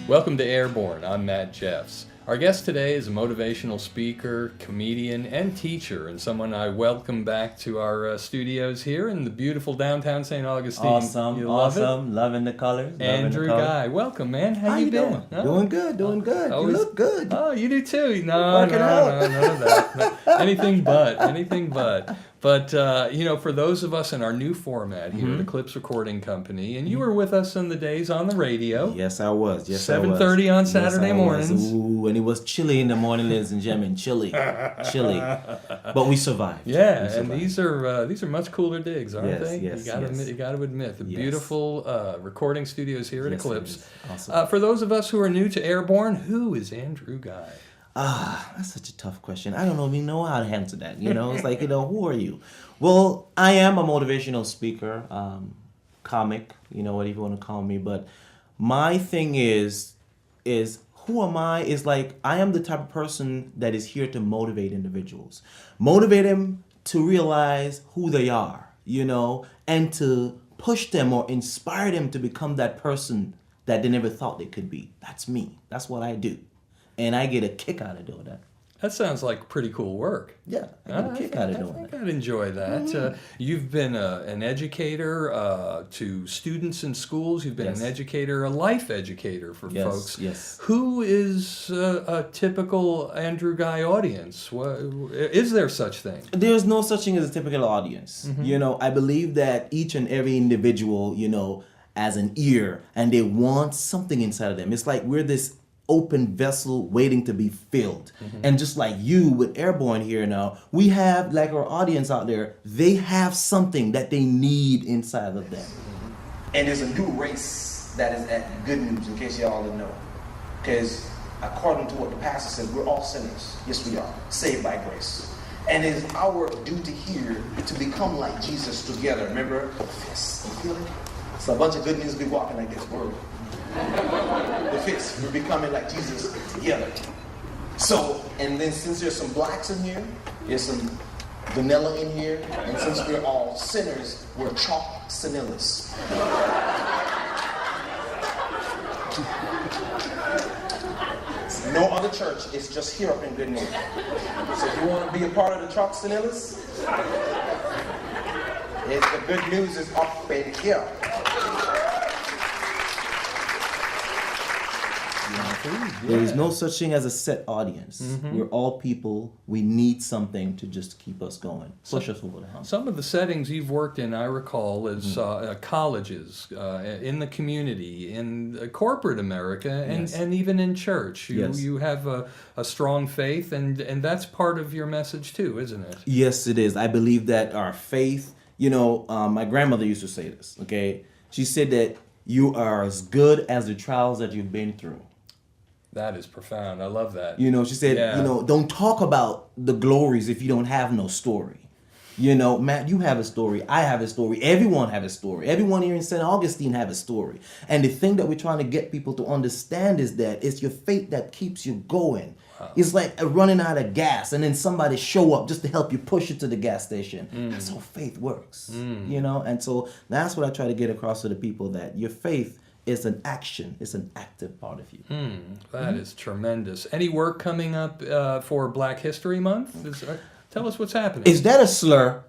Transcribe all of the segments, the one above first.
Welcome to Airborne. I'm Matt Jeffs. Our guest today is a motivational speaker, comedian, and teacher, and someone I welcome back to our studios here in the beautiful downtown St. Augustine. Awesome, You love awesome. it? Loving the colors. Andrew Guy. Welcome, man. How you been? doing? Huh? Doing good, doing good. You look good. Oh, you do too. No, Working out. none of that. No, anything but. But, for those of us in our new format here, the Clips Recording Company, and you were with us in the days on the radio. Yes, I was. 7:30 on Saturday mornings. Ooh, and it was chilly in the morning, ladies and gentlemen. Chilly. But we survived. Yeah, We survived. and these are much cooler digs, aren't they? Yes, You got to admit the Yes. beautiful recording studios here at Yes, it Eclipse. is. Awesome. For those of us who are new to Airborne, who is Andrew Guy? That's such a tough question. I don't even know how to answer that. It's like, who are you? Well, I am a motivational speaker, comic, whatever you want to call me. But my thing is who am I? Is like, I am the type of person that is here to motivate individuals. Motivate them to realize who they are, and to push them or inspire them to become that person that they never thought they could be. That's me. That's what I do. And I get a kick out of doing that. That sounds like pretty cool work. Yeah, I get a kick out of doing I think that. I'd enjoy that. You've been an educator to students in schools. You've been Yes. an educator, a life educator for Yes, folks. yes. Who is a typical Andrew Guy audience? Is there such thing? There's no such thing as a typical audience. I believe that each and every individual, has an ear and they want something inside of them. It's like we're this open vessel waiting to be filled. And just like you with Airborne here now, we have like our audience out there, they have something that they need inside of them. And there's a new race that is at good news, in case y'all didn't know. Because according to what the pastor said, we're all sinners. Yes, we are. Saved by grace. And it is our duty here to become like Jesus together. Remember? Yes. You feel it? It's a bunch of good news we walking like this world. The fist. We're becoming like Jesus together. So, and then since there's some blacks in here, there's some vanilla in here, and since we're all sinners, we're chalk vanillas. No other church, it's just here up in Good News. So if you want to be a part of the chalk vanillas, the good news is up in here. There is no such thing as a set audience. We're all people. We need something to just keep us going, push us over the hump. Some of the settings you've worked in, I recall, is colleges, in the community, in corporate America, and even in church. You have a strong faith, and that's part of your message too, isn't it? Yes, it is. I believe that our faith, my grandmother used to say this, okay? She said that you are as good as the trials that you've been through. That is profound. I love that. She said, don't talk about the glories if you don't have no story. Matt, you have a story. I have a story. Everyone have a story. Everyone here in St. Augustine have a story. And the thing that we're trying to get people to understand is that it's your faith that keeps you going. Wow. It's like running out of gas and then somebody show up just to help you push it to the gas station. That's how faith works. And so that's what I try to get across to the people, that your faith is an action. It's an active part of you. That is tremendous. Any work coming up for Black History Month? Tell us what's happening. Is that a slur?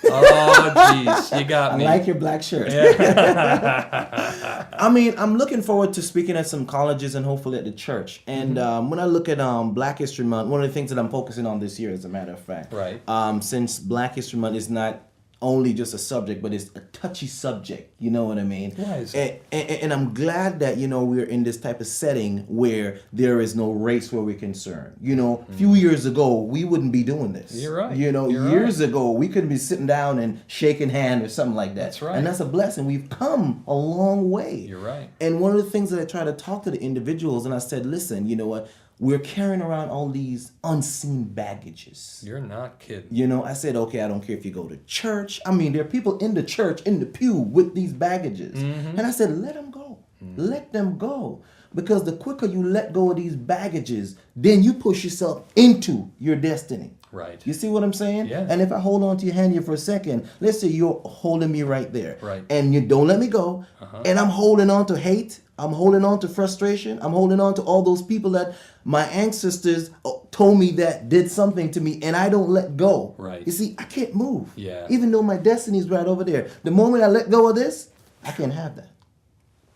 Oh, jeez. You got me. I like your black shirt. Yeah. I'm looking forward to speaking at some colleges and hopefully at the church. And when I look at Black History Month, one of the things that I'm focusing on this year, as a matter of fact, right. Since Black History Month is not only just a subject, but it's a touchy subject. You know what I mean? Why is it? And I'm glad that, we're in this type of setting where there is no race where we're concerned. A few years ago, we wouldn't be doing this. You're right. Years ago, we couldn't be sitting down and shaking hands or something like that. That's right. And that's a blessing. We've come a long way. You're right. And one of the things that I try to talk to the individuals, and I said, listen, you know what? We're carrying around all these unseen baggages. You're not kidding. I said, okay, I don't care if you go to church. There are people in the church, in the pew, with these baggages. And I said, let them go. Let them go. Because the quicker you let go of these baggages, then you push yourself into your destiny. Right. You see what I'm saying? Yeah. And if I hold on to your hand here for a second, let's say you're holding me right there. Right. And you don't let me go. And I'm holding on to hate. I'm holding on to frustration. I'm holding on to all those people that my ancestors told me that did something to me, and I don't let go. Right. You see, I can't move. Yeah. Even though my destiny's right over there. The moment I let go of this, I can't have that.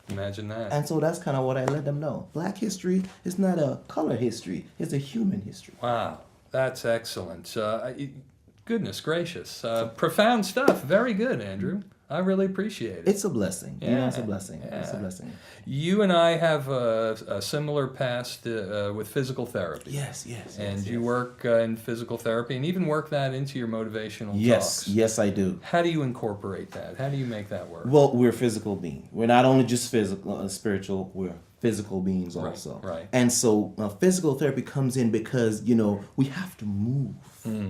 Imagine that. And so that's kind of what I let them know. Black history is not a color history. It's a human history. Wow, that's excellent. Goodness gracious. Profound stuff. Very good, Andrew. I really appreciate it. It's a blessing. Yeah. You know, it's a blessing. Yeah. It's a blessing. You and I have a similar past with physical therapy. Yes. And you work in physical therapy and even work that into your motivational talks. Yes, I do. How do you incorporate that? How do you make that work? Well, we're physical beings. We're not only just physical, spiritual. We're physical beings also. Right. And so physical therapy comes in because, we have to move.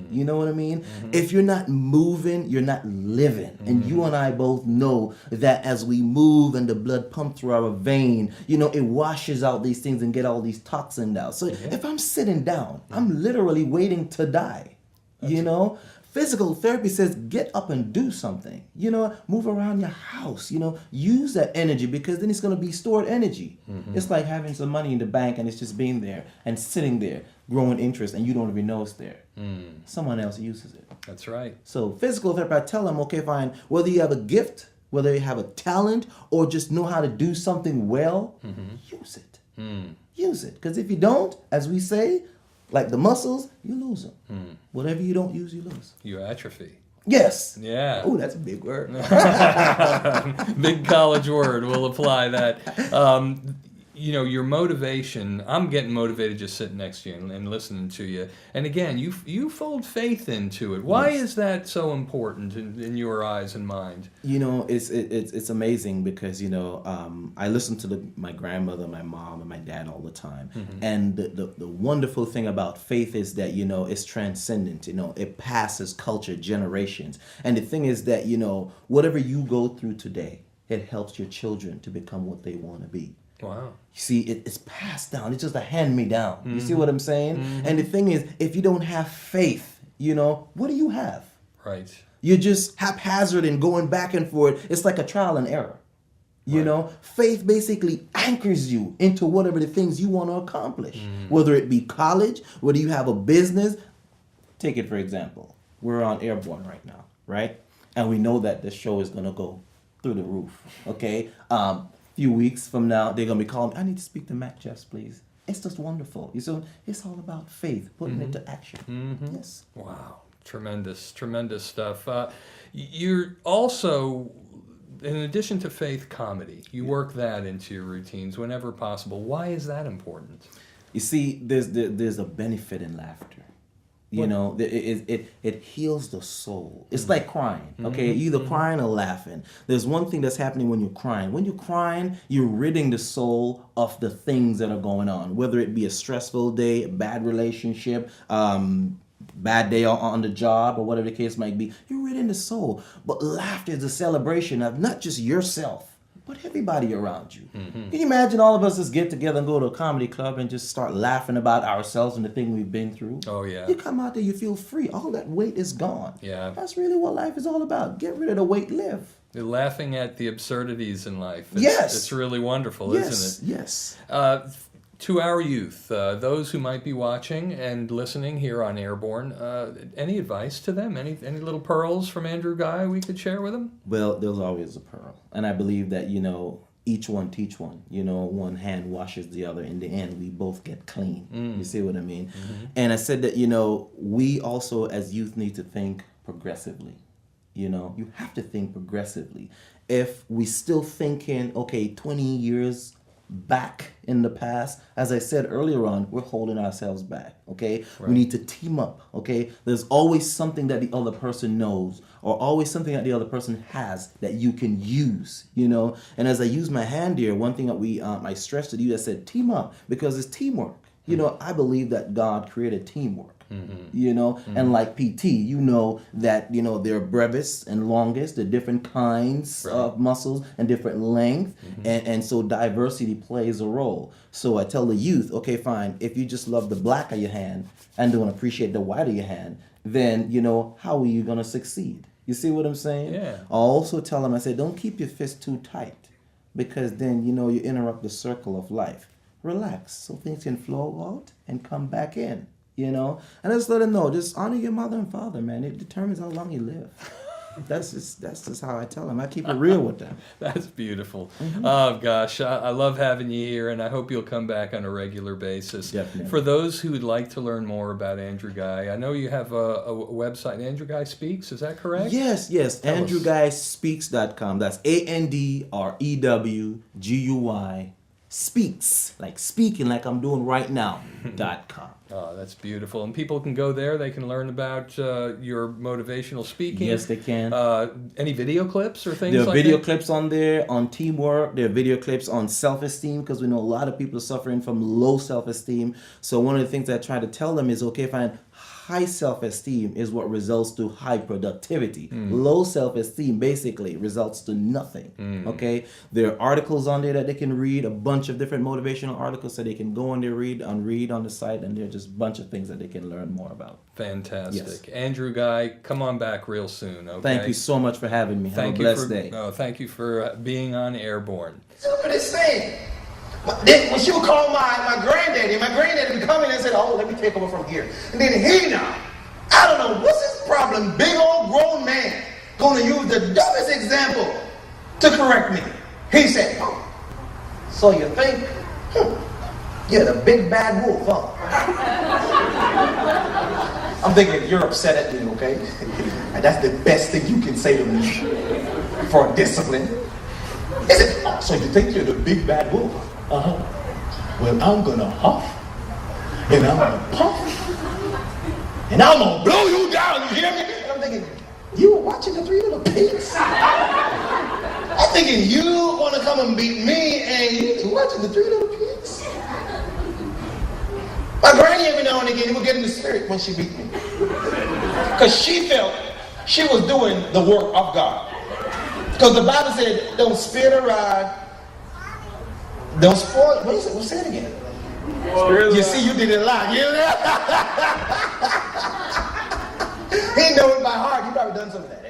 You know what I mean? Mm-hmm. If you're not moving, you're not living. Mm-hmm. And you and I both know that as we move and the blood pumps through our vein, it washes out these things and get all these toxins out. So if I'm sitting down, I'm literally waiting to die. Physical therapy says get up and do something. Move around your house. Use that energy because then it's going to be stored energy. Mm-hmm. It's like having some money in the bank and it's just being there and sitting there, growing interest, and you don't even know it's there. Someone else uses it. That's right. So physical therapy, I tell them, okay, fine. Whether you have a gift, whether you have a talent, or just know how to do something well, use it. Use it. Because if you don't, as we say, like the muscles, you lose them. Whatever you don't use, you lose. You atrophy. Yes. Yeah. Oh, that's a big word. Big college word. We'll apply that. Your motivation, I'm getting motivated just sitting next to you and listening to you. And again, you fold faith into it. Why is that so important in your eyes and mind? It's amazing because, I listen to my grandmother, my mom, and my dad all the time. Mm-hmm. And the wonderful thing about faith is that, it's transcendent. It passes culture, generations. And the thing is that, whatever you go through today, it helps your children to become what they want to be. Wow. You see, it's passed down. It's just a hand-me-down. Mm-hmm. You see what I'm saying? Mm-hmm. And the thing is, if you don't have faith, what do you have? Right. You're just haphazard and going back and forth. It's like a trial and error. Faith basically anchors you into whatever the things you want to accomplish. Mm-hmm. Whether it be college, whether you have a business. Take it for example. We're on Airborne right now, right? And we know that the show is going to go through the roof, okay? Few weeks from now, they're going to be calling, I need to speak to Matt Jeffs, please. It's just wonderful. It's all about faith, putting it into action. Mm-hmm. Yes. Wow. Tremendous stuff. You're also, in addition to faith, comedy. You work that into your routines whenever possible. Why is that important? You see, there's a benefit in laughter. It heals the soul. It's like crying, okay? Either crying or laughing. There's one thing that's happening when you're crying. When you're crying, you're ridding the soul of the things that are going on, whether it be a stressful day, a bad relationship, bad day on the job, or whatever the case might be. You're ridding the soul. But laughter is a celebration of not just yourself, but everybody around you. Mm-hmm. Can you imagine all of us just get together and go to a comedy club and just start laughing about ourselves and the thing we've been through? Oh, yeah. You come out there, you feel free. All that weight is gone. Yeah. That's really what life is all about. Get rid of the weight, live. You're laughing at the absurdities in life. Yes. It's really wonderful, isn't it? Yes. To our youth, those who might be watching and listening here on Airborne, any advice to them? Any little pearls from Andrew Guy we could share with them? Well, there's always a pearl. And I believe that, each one teach one. One hand washes the other. In the end, we both get clean. You see what I mean? Mm-hmm. And I said that, we also as youth need to think progressively. You have to think progressively. If we still thinking, 20 years back in the past, as I said earlier on, we're holding ourselves back, okay? Right. We need to team up, okay? There's always something that the other person knows or always something that the other person has that you can use, And as I use my hand here, one thing that I stressed to you, I said team up because it's teamwork. I believe that God created teamwork. Mm-hmm. And like PT, that, there are brevis and longest, the different kinds of muscles and different length. Mm-hmm. And so diversity plays a role. So I tell the youth, okay, fine, if you just love the black of your hand and don't appreciate the white of your hand, then, how are you going to succeed? You see what I'm saying? Yeah. I also tell them, I say, don't keep your fist too tight. because then, you know, you interrupt the circle of life. Relax so things can flow out and come back in, you know? And I just let them know, just honor your mother and father, man. It determines how long you live. That's just how I tell them. I keep it real with them. That's beautiful. Oh, gosh. I love having you here, and I hope you'll come back on a regular basis. Definitely. For those who would like to learn more about Andrew Guy, I know you have a website, Andrew Guy Speaks. Is that correct? Yes. AndrewGuySpeaks.com. That's AndrewGuy Speaks, like speaking like I'm doing right now, .com. Oh, that's beautiful. And people can go there. They can learn about your motivational speaking. Yes, they can. Any video clips or things There are like video that? clips on there on teamwork. There are video clips on self-esteem, because we know a lot of people are suffering from low self-esteem. So one of the things I try to tell them is, okay, fine, high self-esteem is what results to high productivity. Low self-esteem basically results to nothing. Okay? There are articles on there that they can read, a bunch of different motivational articles, so they can go on there, read on the site, and there are just a bunch of things that they can learn more about. Fantastic. Yes. Andrew Guy, come on back real soon, okay? Thank you so much for having me. Have a blessed day. Thank you for being on Airborne. That's what it's saying. When she would call my granddaddy would come in and say, oh, let me take over from here. And then he now, I don't know, what's his problem? Big old grown man gonna use the dumbest example to correct me. He said, oh, so you think you're the big bad wolf, huh? I'm thinking, you're upset at me, okay? And that's the best thing you can say to me for discipline. He said, oh, so you think you're the big bad wolf? Uh-huh. Well, I'm gonna huff, and I'm gonna puff, and I'm gonna blow you down, you hear me? And I'm thinking, you were watching the Three Little Pigs? I'm thinking, you wanna come and beat me, and you watching the Three Little Pigs? My granny, every now and again, would get in the spirit when she beat me. Because she felt she was doing the work of God. Because the Bible said, don't spit or ride, don't spoil. What is it? Say it again. You see, you did it live. You know? He knows it by heart. You probably done some of that.